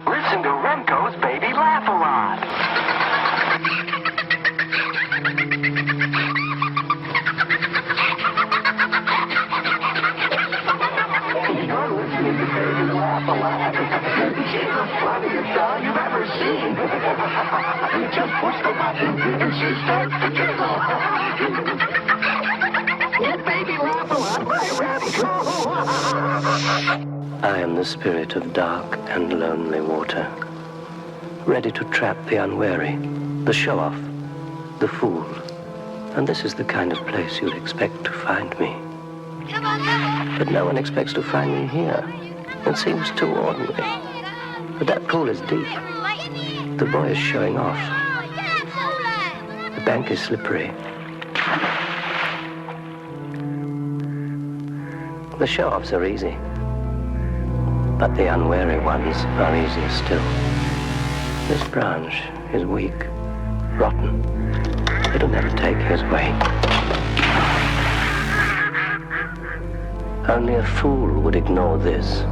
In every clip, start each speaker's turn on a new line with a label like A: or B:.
A: Listen to Remco's Baby Laugh-A-Lot. You're listening to Baby Laugh-A-Lot. She's the funniest doll you've ever seen. You just push the button and she starts to giggle. Get Baby Laugh-A-Lot by Remco.
B: I am the spirit of dark and lonely water, ready to trap the unwary, the show-off, the fool. And this is the kind of place you'd expect to find me.
C: Come on.
B: But no one expects to find me here. It seems too ordinary. But that pool is deep. The boy is showing off. The bank is slippery. The show-offs are easy. But the unwary ones are easier still. This branch is weak, rotten. It'll never take his way. Only a fool would ignore this.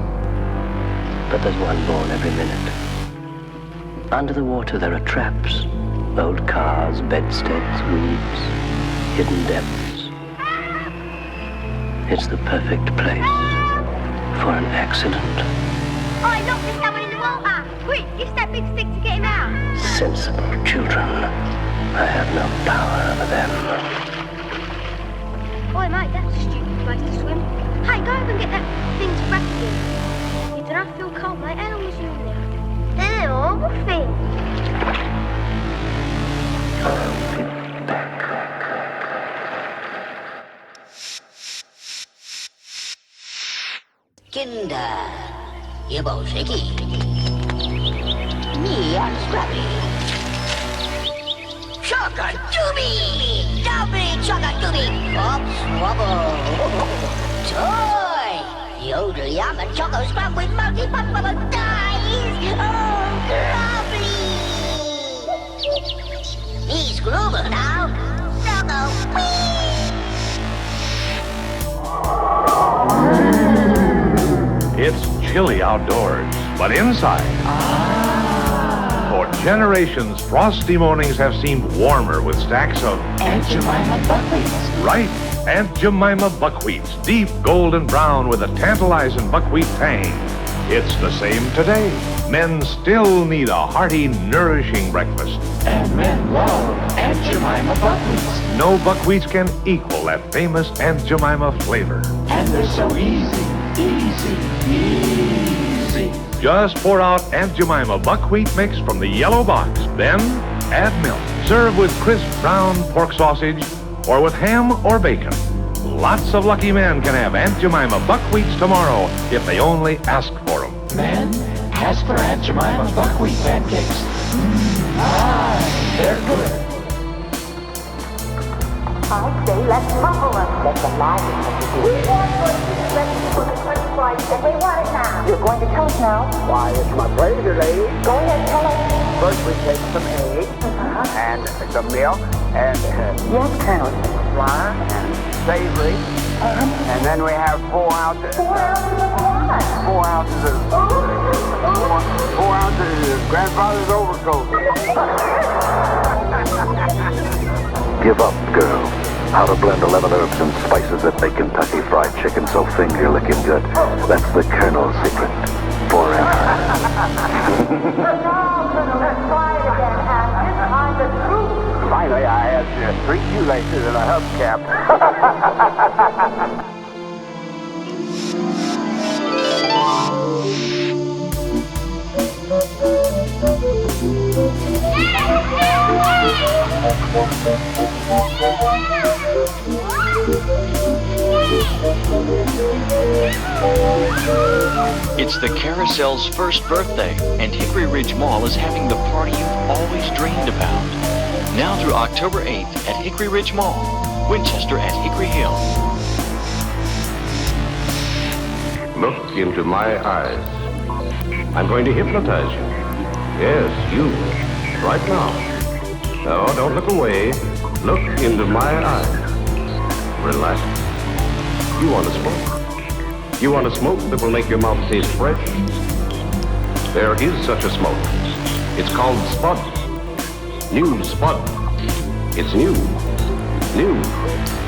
B: But there's one born every minute. Under the water there are traps. Old cars, bedsteads, weeds, hidden depths. It's the perfect place for an accident.
C: Oh, look, there's someone in the water. Quick, use that big stick to get him out.
B: Sensible children. I have no power over them.
C: Oi, mate, that's a stupid place to swim. Hey, go over and get that thing to wrap again. You don't feel cold, mate. How long was you in there? Ew, what thing?
B: I'll be back.
D: Kinder, ihr Bolschewiki. Me and Scrappy. Chocodoobie! Doubly Chocodoobie! Oops, wobble! Toy! Yodel yum and Choco Scrub with multi-pop-bubble dies! Oh, lovely! He's Gruber now! Choco wee!
E: It's chilly outdoors, but inside. For generations, frosty mornings have seemed warmer with stacks of
F: Aunt Jemima buckwheats.
E: Right, Aunt Jemima buckwheats, deep golden brown with a tantalizing buckwheat tang. It's the same today. Men still need a hearty, nourishing breakfast.
F: And men love Aunt Jemima buckwheats.
E: No buckwheats can equal that famous Aunt Jemima flavor.
F: And they're so easy.
E: Just pour out Aunt Jemima buckwheat mix from the yellow box. Then add milk. Serve with crisp brown pork sausage or with ham or bacon. Lots of lucky men can have Aunt Jemima buckwheats tomorrow if they only ask for them.
F: Men, ask for Aunt Jemima buckwheat pancakes. They're good.
G: I say let's muffle them. Let the magic of the do. We want good ready for the French fries, and we want it now. You're going to tell us now?
A: Why, it's my pleasure, lady.
G: Go ahead, tell us.
A: First we take some eggs and some milk and
G: Yes, Colonel.
A: flour and savory. And then we have 4 ounces.
G: 4 ounces of what?
A: 4 ounces of 4 ounces of grandfather's overcoat.
H: Give up, girl. How to blend 11 herbs and spices that make Kentucky Fried Chicken so finger-licking good. That's the Colonel's secret. Forever.
G: Colonel, let's try it again. And this time the truth.
A: Finally, I had 3 shoelaces and a hubcap.
I: It's the Carousel's first birthday, and Hickory Ridge Mall is having the party you've always dreamed about. Now through October 8th at Hickory Ridge Mall, Winchester at Hickory Hill.
H: Look into my eyes. I'm going to hypnotize you. Yes, you. Right now. No, don't look away. Look into my eyes. Relax. You want to smoke. You want to smoke that will make your mouth taste fresh? There is such a smoke. It's called Spud. New Spud. It's new. New.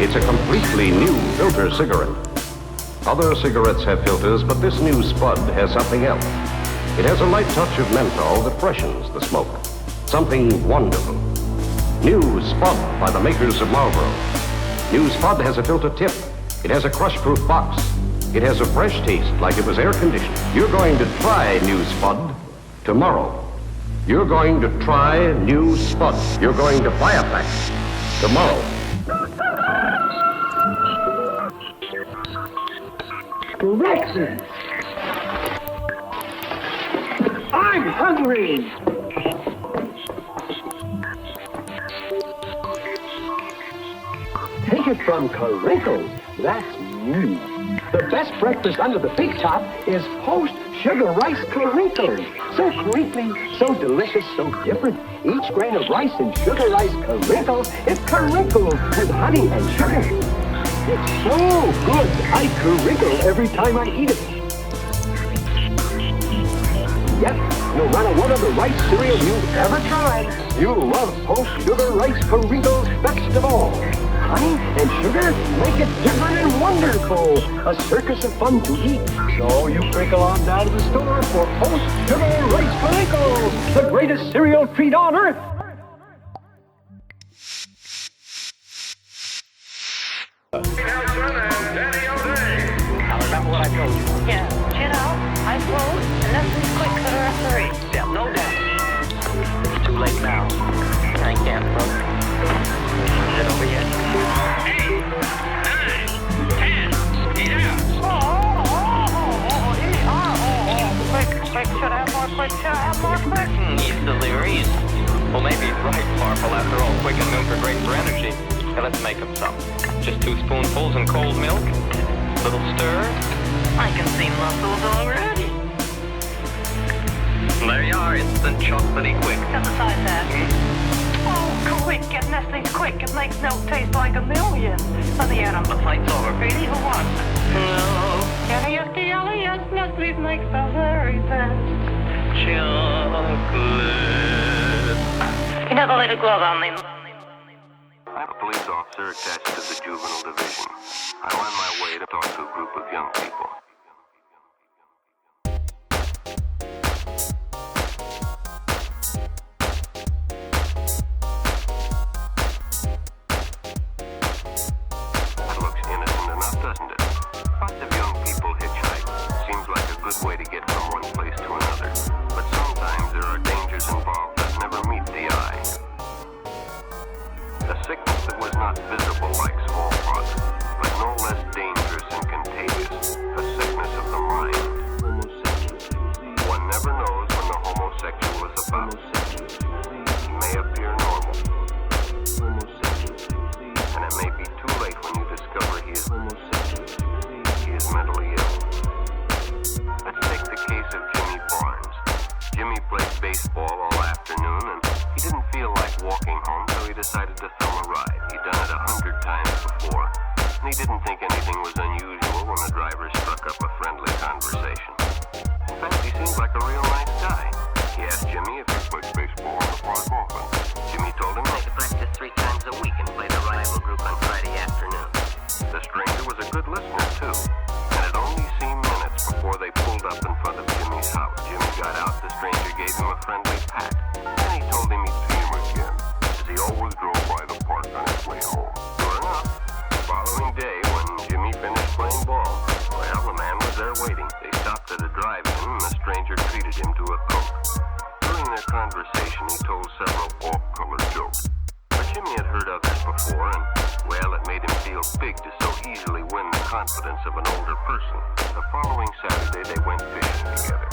H: It's a completely new filter cigarette. Other cigarettes have filters, but this new Spud has something else. It has a light touch of menthol that freshens the smoke. Something wonderful. New Spud by the makers of Marlboro. New Spud has a filter tip. It has a crush-proof box. It has a fresh taste like it was air-conditioned. You're going to try New Spud tomorrow. You're going to try New Spud. You're going to buy a pack tomorrow.
F: Breakfast! I'm hungry! Take it from Crinkles. That's new. The best breakfast under the big top is post-sugar rice Crinkles. So crinkly, so delicious, so different. Each grain of rice in sugar rice Crinkles is crinkled with honey and sugar. It's so good, I crinkle every time I eat it. Yep, no matter what other rice cereal you've ever tried, you'll love post-sugar rice Crinkles best of all. Honey and sugar make it different and wonderful. A circus of fun to eat. So you crinkle on down to the store for post-sugar rice Crinkles, the greatest cereal treat on earth.
A: Now remember what I told you.
J: Yeah, chin out, eyes closed, and nothing's quick for the referee.
A: Yeah, no doubt. It's too late now. I can't, folks. Is it over yet? 8, 9, 10, get out.
J: Quick, should I have more quick,
A: He's delirious. Well, maybe he's right, Marple. After all, quick and milk are great for energy. Now, let's make him some. Just 2 spoonfuls in cold milk. Little stir. I can see muscles already. There you are, instant chocolatey quick.
J: Set aside that. Oh, quick, get Nestle's quick. It makes milk taste like a million. Let me add 'em.
A: The fight's over, Petey. Who won?
J: No. Yes, Nestle's makes the very best.
A: Chocolate.
J: You never laid a glove on me.
H: I'm a police officer attached to the juvenile division. I'm on my way to talk to a group of young people. That looks innocent enough, doesn't it? Lots of young people hitchhike. Seems like a good way to get from one place to another. But sometimes there are dangers involved that never meet the eye. A sickness that was not visible like smallpox, but no less dangerous and contagious, a sickness of the mind. One never knows when the homosexual is about. He may appear normal, and it may be too late when you discover he is mentally ill. Let's take the case of Jimmy Barnes. Jimmy played baseball all afternoon, and he didn't feel like walking home, so he decided to thumb a ride. He'd done it 100 times before, and he didn't think anything was unusual when the driver struck up a friendly conversation. In fact, he seemed like a real nice guy. He asked Jimmy if he played baseball in the park often. Jimmy told him they could practice 3 times a week and play the rival group on Friday afternoon. The stranger was a good listener, too, and it only seemed minutes before they pulled up in front of Jimmy's house. Jimmy got out, the stranger gave him a friendly pat, and he told him he'd see him again, as he always drove by the park on his way home. Sure enough, the following day, when Jimmy finished playing ball, well, the man was there waiting. They stopped at a drive-in, and the stranger treated him to a Coke. During their conversation, he told several off-color jokes. But Jimmy had heard others before, and, well, it made him feel big to so easily win the confidence of an older person. The following Saturday, they went fishing together.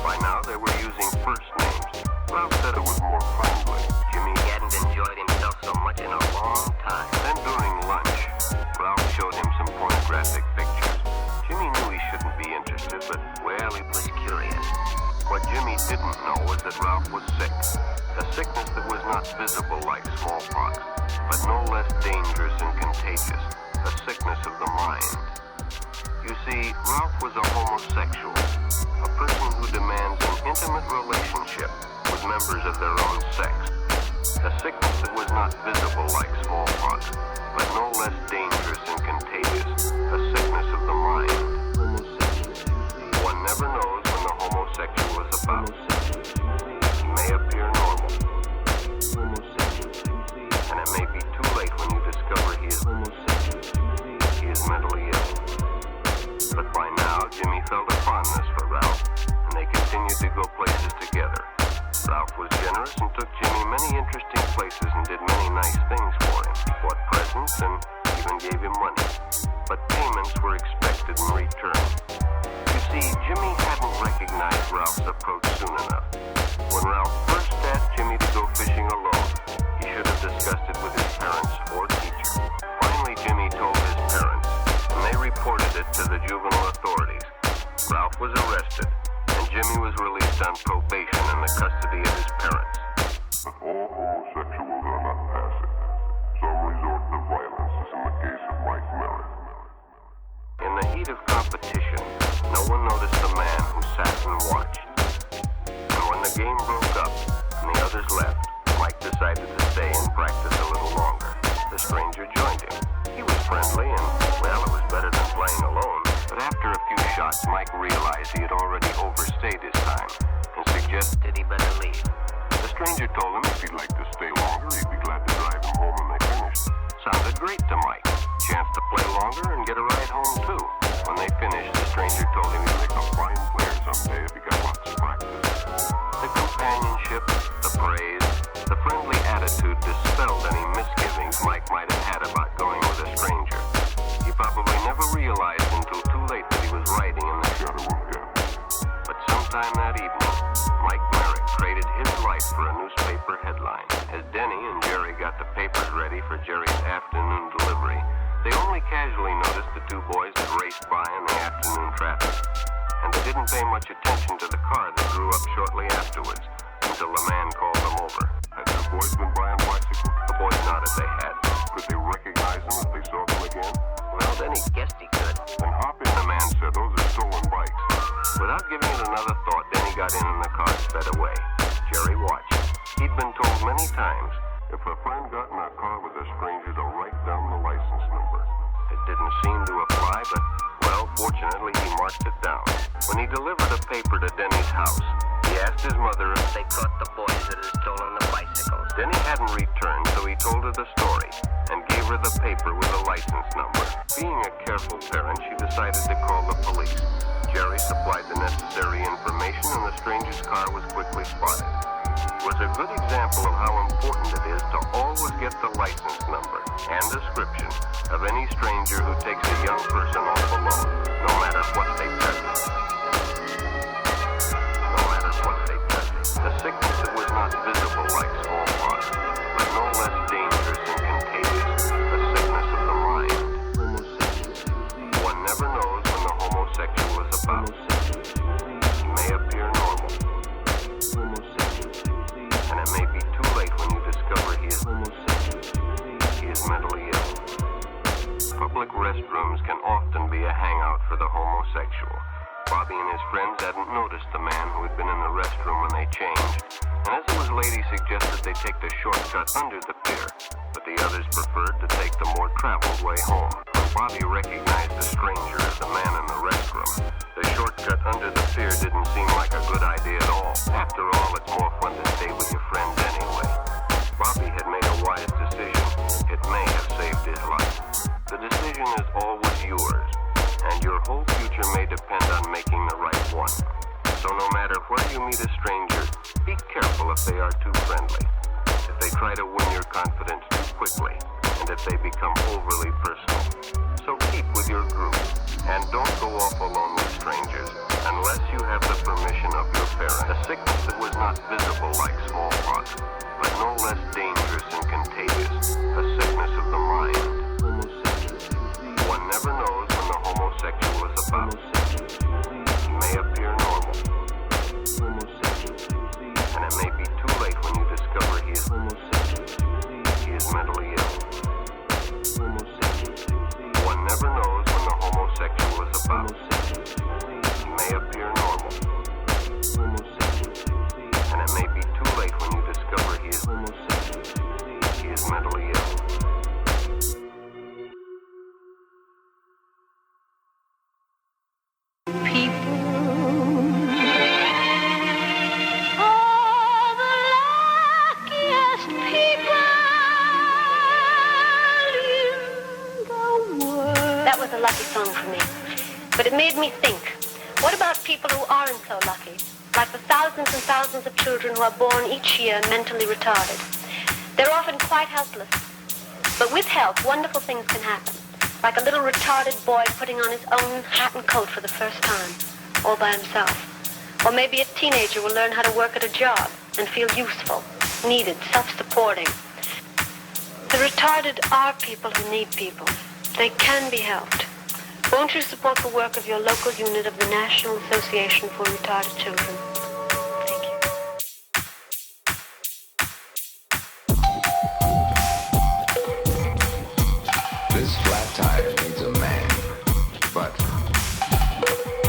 H: By now, they were using first names. Ralph said it was more friendly. Jimmy hadn't enjoyed himself so much in a long time. Then during lunch, Ralph showed him some pornographic pictures. Jimmy knew he shouldn't be interested, but, well, he was curious. What Jimmy didn't know was that Ralph was sick. A sickness that was not visible like smallpox, but no less dangerous and contagious. A sickness of the mind. You see, Ralph was a homosexual. A person who demands an intimate relationship with members of their own sex. A sickness that was not visible like smallpox, but no less dangerous and contagious. A sickness of the mind. One never knows when the homosexual is about. He may appear normal, and it may be too late when you discover he is mentally ill. But by now, Jimmy felt a fondness for Ralph, and they continued to go places together. Ralph was generous and took Jimmy many interesting places and did many nice things for him. He bought presents and even gave him money. But payments were expected in return. You see, Jimmy hadn't recognized Ralph's approach soon enough. When Ralph first asked Jimmy to go fishing alone, he should have discussed it with his parents or teacher. Finally, Jimmy told his parents, and they reported it to the juvenile authorities. Ralph was arrested, and Jimmy was released on probation in the custody of his parents.
K: But all homosexuals are not passive. Some resort to violence, as in the case of Mike Merritt.
H: In the heat of competition, no one noticed the man who sat and watched. And when the game broke up and the others left, Mike decided to stay and practice a little longer. The stranger joined him. He was friendly and, well, it was better than playing alone. But after a few shots, Mike realized he had already overstayed his time and suggested he better leave. The stranger told him if he'd like to stay longer, he'd be glad to drive him home when they finished. Sounded great to Mike. Chance to play longer and get a ride home, too. When they finished, the stranger told him he'd make a fine player someday if he got lots of practice. The companionship, the praise, the friendly attitude dispelled any misgivings Mike might have had about going with a stranger. He probably never realized until too late that he was riding in the shadow of death. But sometime that evening, Mike Merritt traded his life for a newspaper headline. As Denny and Jerry got the papers ready for Jerry's afternoon delivery, they only casually noticed the two boys that raced by in the afternoon traffic. And they didn't pay much attention to the car that drew up shortly afterwards, until the man called them over.
K: Had the boys been buying bicycles?
H: The boys nodded they had.
K: Could they recognize them if they saw them again?
H: Well, Denny guessed he could.
K: Then hop in, the man said. Those are stolen bikes.
H: Without giving it another thought, Denny got in and the car sped away. Jerry watched. He'd been told many times,
K: if a friend got in a car with a stranger, to write down the license number.
H: It didn't seem to apply, but, well, fortunately he marked it down. When he delivered a paper to Denny's house, he asked his mother if they caught the boys that had stolen the bicycles. Denny hadn't returned, so he told her the story and gave her the paper with the license number. Being a careful parent, she decided to call the police. Jerry supplied the necessary information, and the stranger's car was quickly spotted. It was a good example of how important it is to always get the license number and description of any stranger who takes a young person off alone, no matter what they possess. No matter what they possess. A sickness that was not visible like smallpox, but no less dangerous and contagious. A sickness of the mind. One never knows when the homosexual is about. He may appear normal, and it may be too late when you discover he is mentally ill. Public restrooms can often be a hangout for the homosexual. Bobby and his friends hadn't noticed the man who had been in the restroom when they changed, and as it was late, he suggested they take the shortcut under the pier, but the others preferred to take the more traveled way home. When Bobby recognized the stranger as the man in the restroom, the shortcut under the pier didn't seem like a good idea at all. After all, it's more fun to stay with your friends anyway. Bobby had made a wise decision. It may have saved his life. The decision is always yours, and your whole future may depend on making the right one. So no matter where you meet a stranger, be careful if they are too friendly, if they try to win your confidence too quickly, and if they become overly personal. So keep with your group, and don't go off alone with strangers, unless you have the permission of your parents. A sickness that was not visible like smallpox, but no less dangerous and contagious. A sickness of the mind. One never knows when the homosexual is about. He may appear normal, and it may be too late when you discover he is mentally ill. One never knows when the homosexual is about. He may appear normal,
L: But it made me think, what about people who aren't so lucky? Like the thousands and thousands of children who are born each year mentally retarded. They're often quite helpless. But with help, wonderful things can happen. Like a little retarded boy putting on his own hat and coat for the first time, all by himself. Or maybe a teenager will learn how to work at a job and feel useful, needed, self-supporting. The retarded are people who need people. They can be helped. Won't you support the work of your local unit of the National Association for Retarded Children? Thank you.
M: This flat tire needs a man, but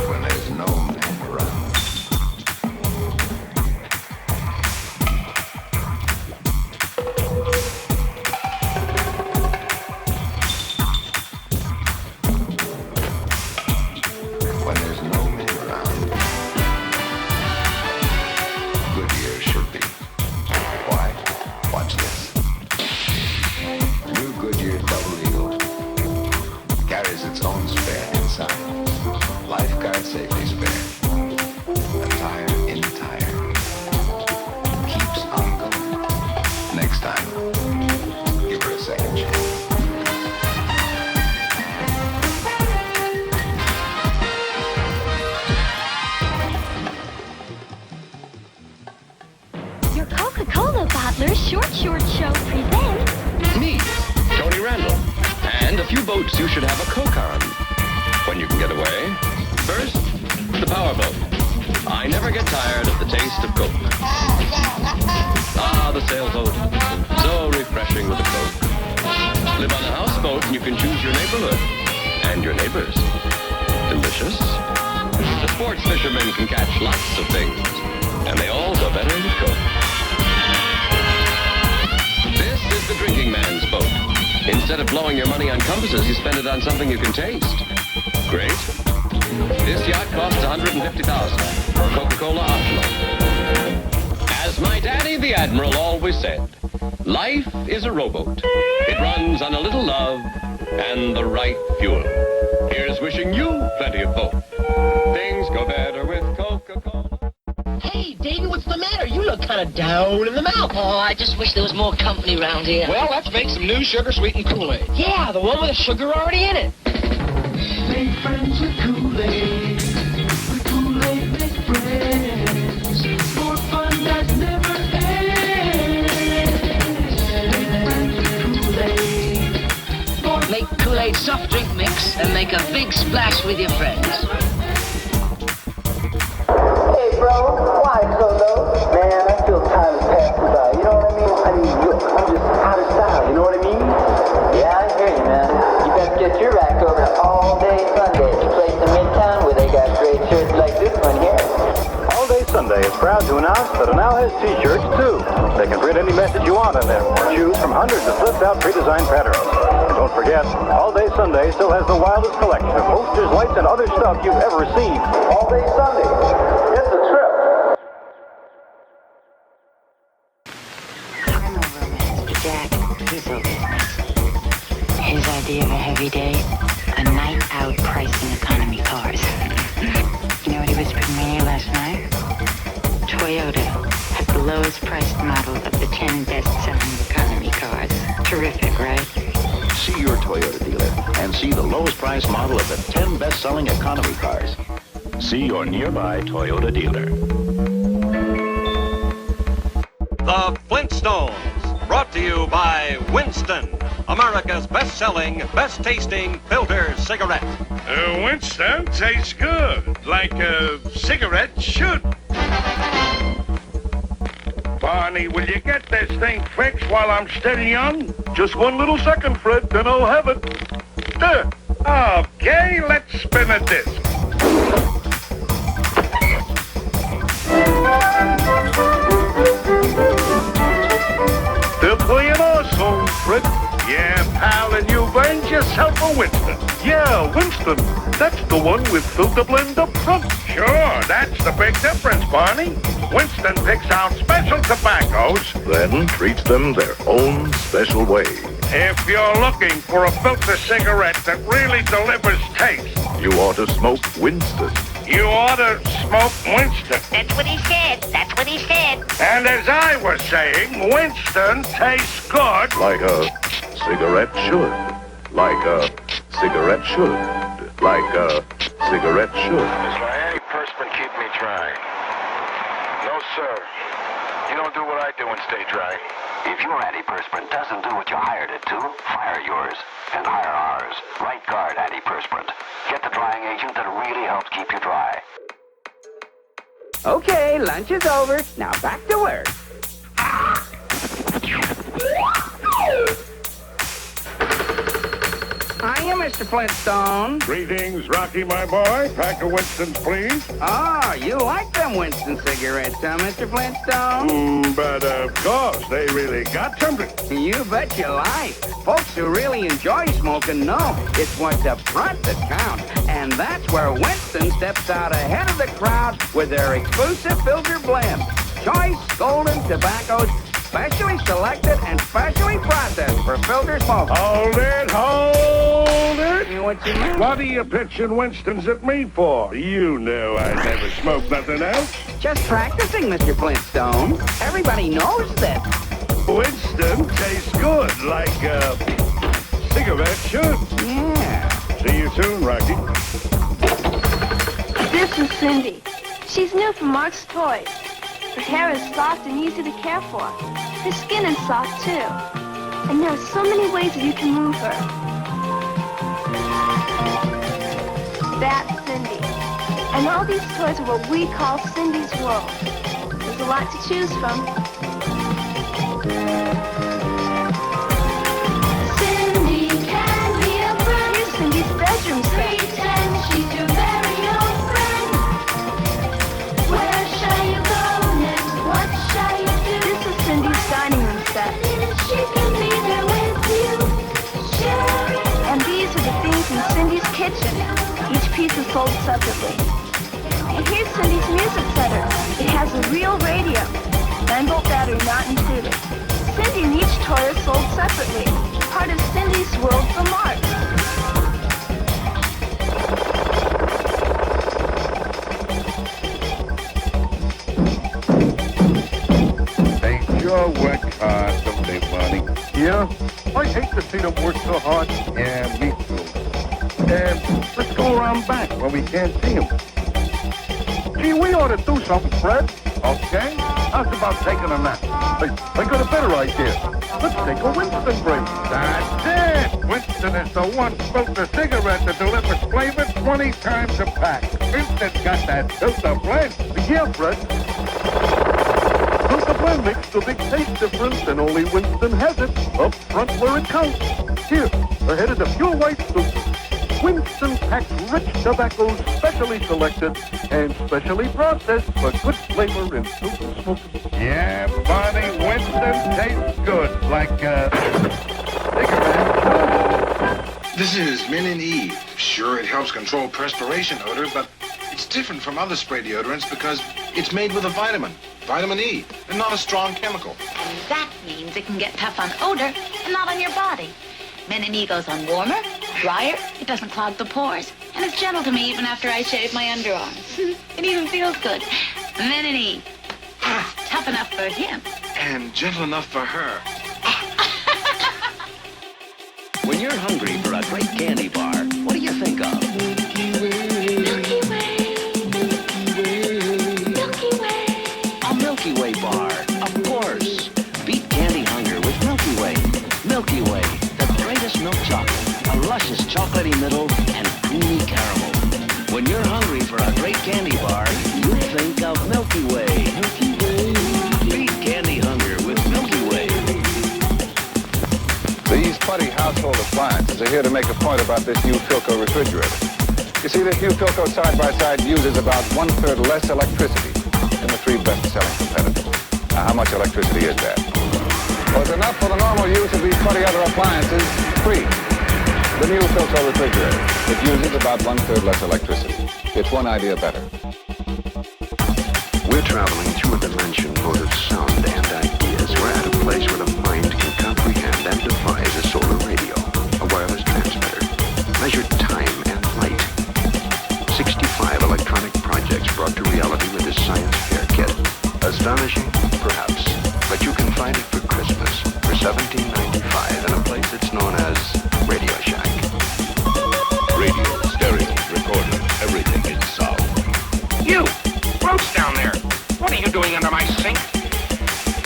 M: when there's no man around. When there's no man around, Goodyear should be. Why? Watch this. New Goodyear Double Eagle carries its own spare inside. Lifeguard safety spare. A tire in tire. Keeps on going. Next time, give her a second chance.
C: Your Coca-Cola Bottlers Short Show presents...
N: Me, Tony Randall, and a few boats you should have a Coke on when you can get away. First, the Power Boat. I never get tired of the taste of Coke. Ah, the sailboat. So refreshing with a Coke. Live on a houseboat and you can choose your neighborhood and your neighbors. Delicious. The sports fishermen can catch lots of things, and they all go better with Coke. This is the drinking man's boat. Instead of blowing your money on compasses, you spend it on something you can taste. Great. This yacht costs $150,000. Coca-Cola optional. As my daddy, the Admiral, always said, life is a rowboat. It runs on a little love and the right fuel. Here's wishing you plenty of both. Things go better with Coca-Cola.
O: Hey, Davey, what's the matter? You look kind of down in the mouth.
P: Oh, I just wish there was more company around here.
O: Well, let's make some new sugar-sweetened Kool-Aid. Yeah, the one with the sugar already in it.
Q: Make friends with Kool-Aid. With Kool-Aid, make friends. More fun that never ends. Make friends with Kool-Aid.
P: Make Kool-Aid soft drink mix and make a big splash with your friends.
R: Hey, bro, why so low? Man, I feel time has passed me by. You know what I mean? Look, I'm just out of style. You know what I mean? Yeah, I hear you, man. You better get your rack over to All Day Sunday. It's a place in Midtown where they got great shirts like this one here.
S: All Day Sunday is proud to announce that it now has T-shirts, too. They can print any message you want on them, or choose from hundreds of flipped-out pre-designed patterns. And don't forget, All Day Sunday still has the wildest collection of posters, lights, and other stuff you've ever seen. All Day Sunday. It's a trip.
T: I'm over Mr. Jack. He's over business. His idea of a heavy day, a night out pricing economy cars. You know what he whispered in my ear last night? Toyota has the lowest priced model of the 10 best-selling economy cars. Terrific, right?
U: See your Toyota dealer and see the lowest price model of the 10 best-selling economy cars. See your nearby Toyota dealer.
V: The Flintstones, brought to you by Winston, America's best-selling, best-tasting filter cigarette.
W: Winston tastes good, like a cigarette should. Barney, will you get this thing fixed while I'm steady on? Just one little second, Fred, then I'll have it. There. Okay, let's spin a disc. They're playing our song, Fred. Yeah, pal, and you've earned yourself a Winston. Yeah, Winston. That's the one with filter blend up front. Sure, that's the big difference, Barney. Winston picks out special tobaccos, then treats them their own special way. If you're looking for a filter cigarette that really delivers taste,
K: You ought to smoke Winston.
W: you ought to smoke Winston.
G: That's what he said. That's what he said.
W: And as I was saying, Winston tastes good.
K: Like a cigarette should. Like a cigarette should. Like a cigarette should.
B: Does my antiperspirant keep me dry? No, sir. You don't do what I do and stay dry.
D: If your antiperspirant doesn't do what you hired it to, fire yours and hire ours. Right Guard Antiperspirant. Get the drying agent that really helps keep you dry.
E: Okay, lunch is over. Now back to work. Hiya, Mr. Flintstone.
W: Greetings, Rocky, my boy. Pack of Winstons, please.
E: Oh, you like them Winston cigarettes, huh, Mr. Flintstone?
W: But of course, they really got something.
E: You bet your life. Folks who really enjoy smoking know it's what's up front that counts. And that's where Winston steps out ahead of the crowd with their exclusive filter blend. Choice golden tobaccos, specially selected and specially processed for filter smoke.
W: Hold it, hold it.
E: What you mean?
W: What are you pitching Winstons at me for? You know I never smoked nothing else.
E: Just practicing, Mr. Flintstone. Everybody knows that.
W: Winston tastes good, like a cigarette should.
E: Yeah.
W: See you soon, Rocky.
C: This is Cindy. She's new from Mark's Toys. Her hair is soft and easy to care for. Her skin is soft, too. And there are so many ways that you can move her. That's Cindy. And all these toys are what we call Cindy's World. There's a lot to choose from. Cindy can be a friend. Here's Cindy's bedroom set. Pretend she's your very own friend. Where shall you go next? What shall you do? This is Cindy's dining room set. She can be there with you. And these are the things in Cindy's kitchen. Each piece is sold separately. And here's Cindy's music center. It has a real radio. 9-volt battery not included. Cindy and each toy are sold separately. Part of Cindy's World from Mark.
W: They sure work hard, don't they, Bonnie? Yeah? I hate to see them work so hard. Yeah, me too. Let's go around back where we can't see them. Gee, we ought to do something, Fred. Okay? How's about taking a nap? I got a better idea. Let's take a Winston break. That's it! Winston is the one filter cigarette that delivers flavor 20 times a pack. Winston's got that filter blend. Yeah, Fred. Filter blend makes the big taste difference, and only Winston has it. Up front where it counts. Here, ahead of the pure white filter. Winston packs rich tobaccos specially selected and specially processed for good flavor and filter smoking. Yeah, Bonnie, Winston tastes good, like a cigarette.
B: This is Min and Eve. Sure, it helps control perspiration odor, but it's different from other spray deodorants because it's made with a vitamin, vitamin E, and not a strong chemical.
X: And that means it can get tough on odor and not on your body. Men and E goes on warmer, drier, it doesn't clog the pores, and it's gentle to me even after I shave my underarms. It even feels good. Men and E. Tough enough for him.
B: And gentle enough for her.
U: When you're hungry for a great candy bar, what do you think of?
X: Milky Way. Milky Way.
U: A Milky Way bar, of course. Beat candy hunger with Milky Way. Milky Way, the greatest milk chocolate, a luscious chocolatey middle, and creamy caramel. When you're hungry for a great candy bar, you think of Milky Way. Milky Way. Beat candy hunger with Milky Way.
Y: These Putty household appliances are here to make a point about this new Philco refrigerator. You see, this new Philco side-by-side uses about 1/3 less electricity than the 3 best-selling competitors. Now, how much electricity is that? Well, it's enough for the normal use of these Putty other appliances free. The new Philco refrigerator. It uses about 1/3 less electricity. It's one idea better.
U: We're traveling through a dimension full of sound and ideas. We're at a place where the mind can comprehend and devise a sort
D: Perhaps. But you can find it for Christmas for $17.95 in a place that's known as Radio Shack.
K: Radio, stereo, recorder, everything in sound.
O: You! Brooks down there! What are you doing under my sink?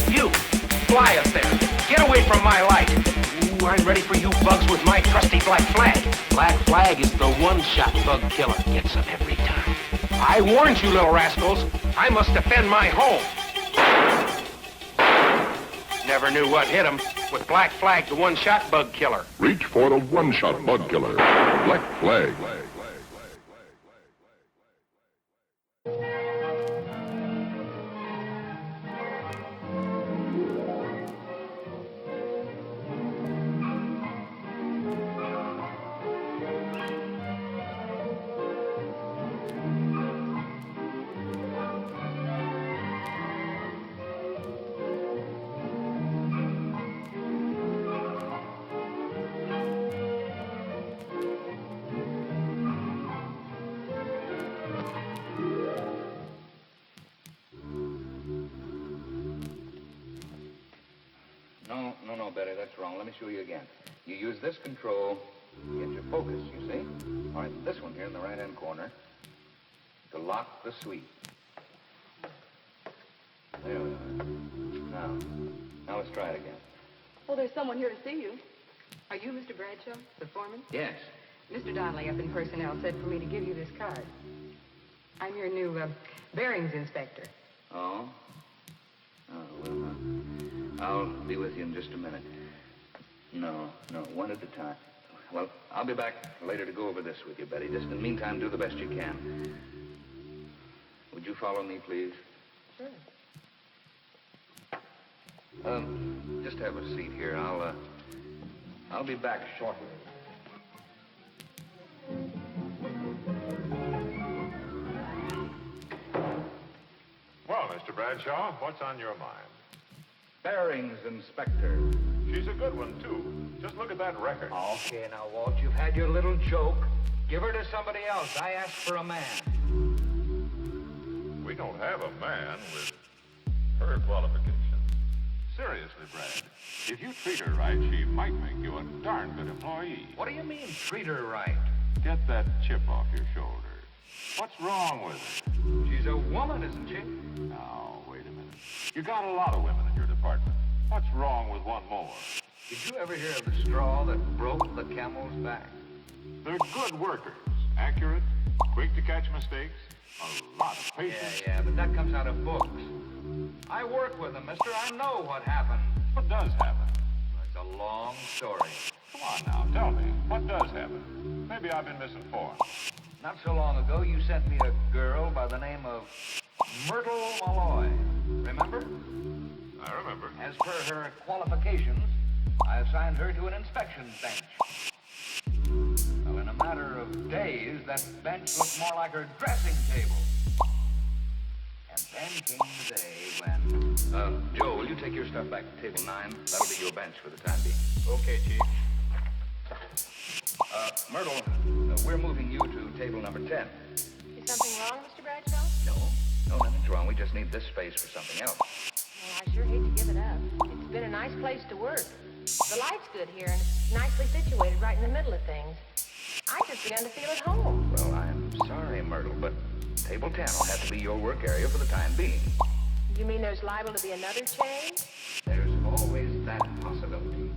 O: You! Fly up there! Get away from my light! Ooh, I'm ready for you bugs with my trusty black flag. Black flag is the one-shot bug killer. Gets them every time. I warned you, little rascals. I must defend my home. Never knew what hit him. With Black Flag, the one-shot bug killer.
K: Reach for the one-shot bug killer. Black Flag.
E: No, Betty, that's wrong. Let me show you again. You use this control to get your focus, you see? All right, this one here in the right-hand corner to lock the sweep. There we are. Now let's try it again.
A: Well, there's someone here to see you. Are you Mr. Bradshaw, the foreman?
E: Yes.
A: Mr. Donnelly up in personnel said for me to give you this card. I'm your new bearings inspector.
E: Oh? Oh, well, I'll be with you in just a minute. No, one at a time. Well, I'll be back later to go over this with you, Betty. Just in the meantime, do the best you can. Would you follow me, please?
A: Sure.
E: Just have a seat here. I'll be back shortly.
F: Well, Mr. Bradshaw, what's on your mind?
E: Bearings inspector.
F: She's a good one, too. Just look at that record.
E: Okay, now, Walt, you've had your little joke. Give her to somebody else. I asked for a man.
F: We don't have a man with her qualifications. Seriously, Brad, if you treat her right, she might make you a darn good employee.
E: What do you mean, treat her right?
F: Get that chip off your shoulder. What's wrong with her?
E: She's a woman, isn't she?
F: Now, wait a minute. You got a lot of women in your department. What's wrong with one more?
E: Did you ever hear of the straw that broke the camel's back?
F: They're good workers. Accurate, quick to catch mistakes, a lot of patience.
E: Yeah, but that comes out of books. I work with them, mister. I know what happened.
F: What does happen?
E: It's a long story.
F: Come on now, tell me. What does happen? Maybe I've been misinformed.
E: Not so long ago, you sent me a girl by the name of Myrtle Malloy. Remember?
F: I remember.
E: As per her qualifications, I assigned her to an inspection bench. Well, in a matter of days, that bench looked more like her dressing table. And then came the day when... Joe, will you take your stuff back to table 9? That'll be your bench for the time being.
O: Okay, Chief.
E: Myrtle, we're moving you to table number 10.
L: Is something wrong, Mr. Bradshaw?
E: No, nothing's wrong. We just need this space for something else.
L: Well, I sure hate to give it up. It's been a nice place to work. The light's good here, and it's nicely situated right in the middle of things. I just began to feel at home.
E: Well, I'm sorry, Myrtle, but table 10 will have to be your work area for the time being.
L: You mean there's liable to be another change?
E: There's always that possibility.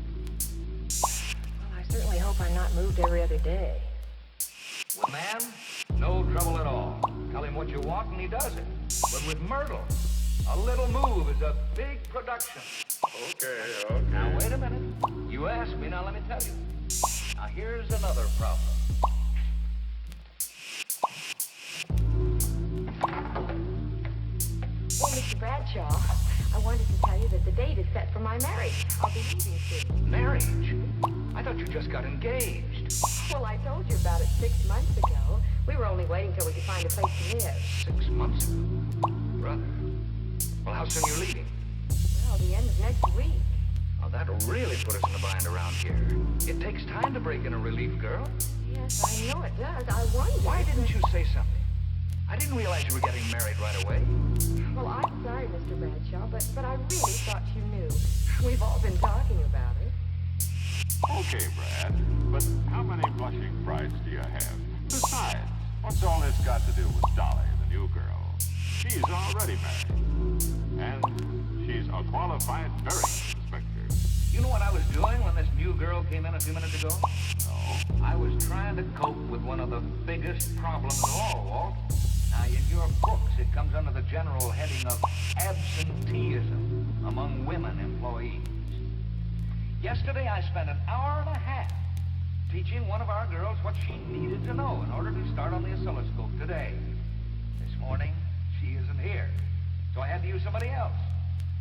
L: Well, I certainly hope I'm not moved every other day.
E: With man, no trouble at all. Tell him what you want and he does it. But with Myrtle, a little move is a big production.
F: Okay.
E: Now, wait a minute. You asked me, now let me tell you. Now, here's another problem.
L: Well, Mr. Bradshaw, I wanted to tell you that the date is set for my marriage. I'll be leaving soon.
E: Marriage? I thought you just got engaged.
L: Well, I told you about it 6 months ago. We were only waiting till we could find a place to live.
E: 6 months ago? Brother. Well, how soon are you leaving?
L: Well, the end of next week.
E: Oh, that'll really put us in a bind around here. It takes time to break in a relief, girl.
L: Yes, I know it does. I wonder.
E: Why didn't you say something? I didn't realize you were getting married right away.
A: Well, I'm sorry, Mr. Bradshaw, but I really thought you knew. We've all been talking about it.
F: Okay, Brad, but how many blushing brides do you have? Besides, what's all this got to do with Dolly, the new girl? She's already married. And she's a qualified bearings inspector.
O: You know what I was doing when this new girl came in a few minutes ago?
F: No.
O: I was trying to cope with one of the biggest problems of all, Walt. Now, in your books, it comes under the general heading of absenteeism among women employees. Yesterday, I spent an hour and a half teaching one of our girls what she needed to know in order to start on the oscilloscope today. This morning, she isn't here, so I had to use somebody else.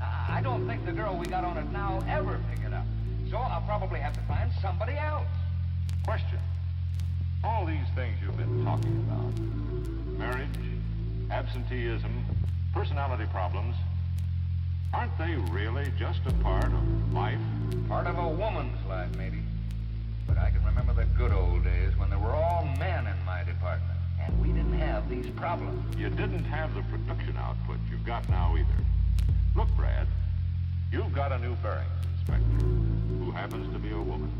O: I don't think the girl we got on it now ever pick it up, so I'll probably have to find somebody else.
F: Question. All these things you've been talking about, marriage, absenteeism, personality problems, aren't they really just a part of life?
O: Part of a woman's life, maybe. But I can remember the good old days when there were all men in my department, and we didn't have these problems.
F: You didn't have the production output you've got now either. Look, Brad, you've got a new bearings inspector who happens to be a woman.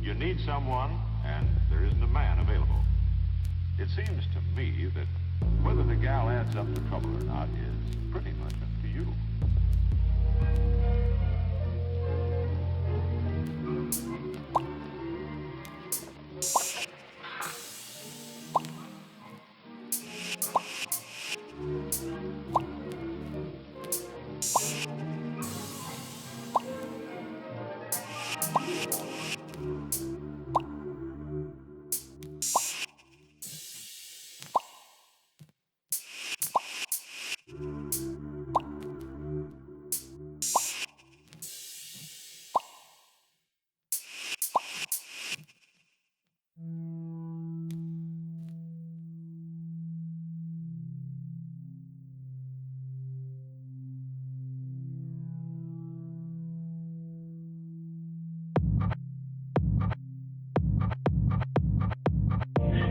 F: You need someone, and there isn't a man available. It seems to me that whether the gal adds up to trouble or not is pretty much up to you.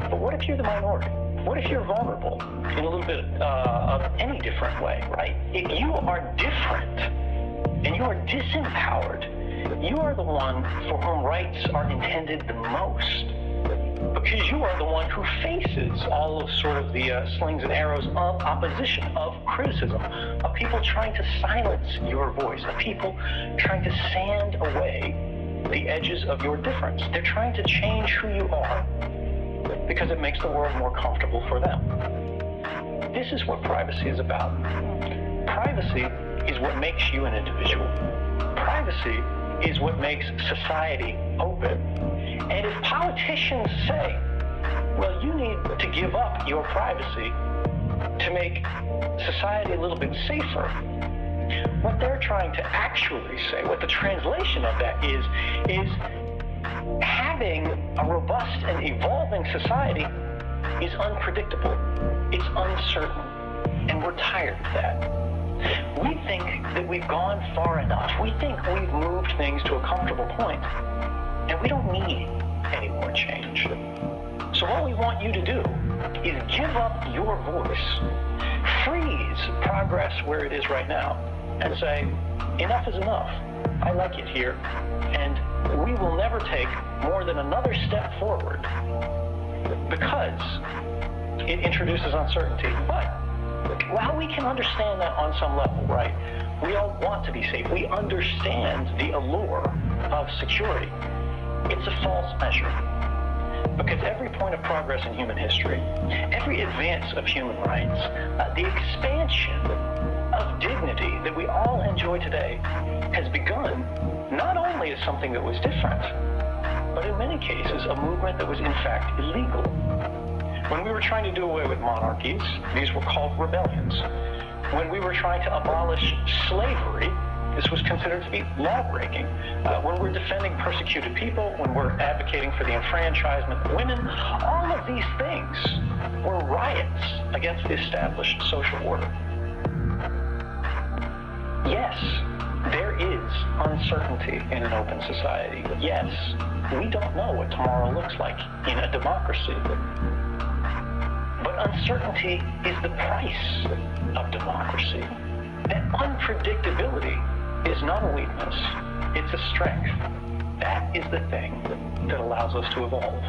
H: But what if you're the minority? What if you're vulnerable in a little bit of any different way, right? If you are different and you are disempowered, you are the one for whom rights are intended the most. Because you are the one who faces all of sort of the slings and arrows of opposition, of criticism, of people trying to silence your voice, of people trying to sand away the edges of your difference. They're trying to change who you are because it makes the world more comfortable for them. This is what privacy is about. Privacy is what makes you an individual. Privacy is what makes society open. And if politicians say, well, you need to give up your privacy to make society a little bit safer, what they're trying to actually say, what the translation of that is having a robust and evolving society is unpredictable. It's uncertain. And we're tired of that. We think that we've gone far enough. We think we've moved things to a comfortable point, and we don't need any more change. So what we want you to do is give up your voice, freeze progress where it is right now, and say, enough is enough. I like it here, and we will never take more than another step forward because it introduces uncertainty. But while we can understand that on some level, right? We all want to be safe. We understand the allure of security. It's a false measure. Because every point of progress in human history, every advance of human rights, the expansion of dignity that we all enjoy today has begun not only as something that was different, but in many cases a movement that was in fact illegal. When we were trying to do away with monarchies, these were called rebellions. When we were trying to abolish slavery, this was considered to be law-breaking. When we're defending persecuted people, when we're advocating for the enfranchisement of women, all of these things were riots against the established social order. Yes, there is uncertainty in an open society. Yes, we don't know what tomorrow looks like in a democracy. But uncertainty is the price of democracy. And unpredictability is not a weakness, it's a strength. That is the thing that allows us to evolve.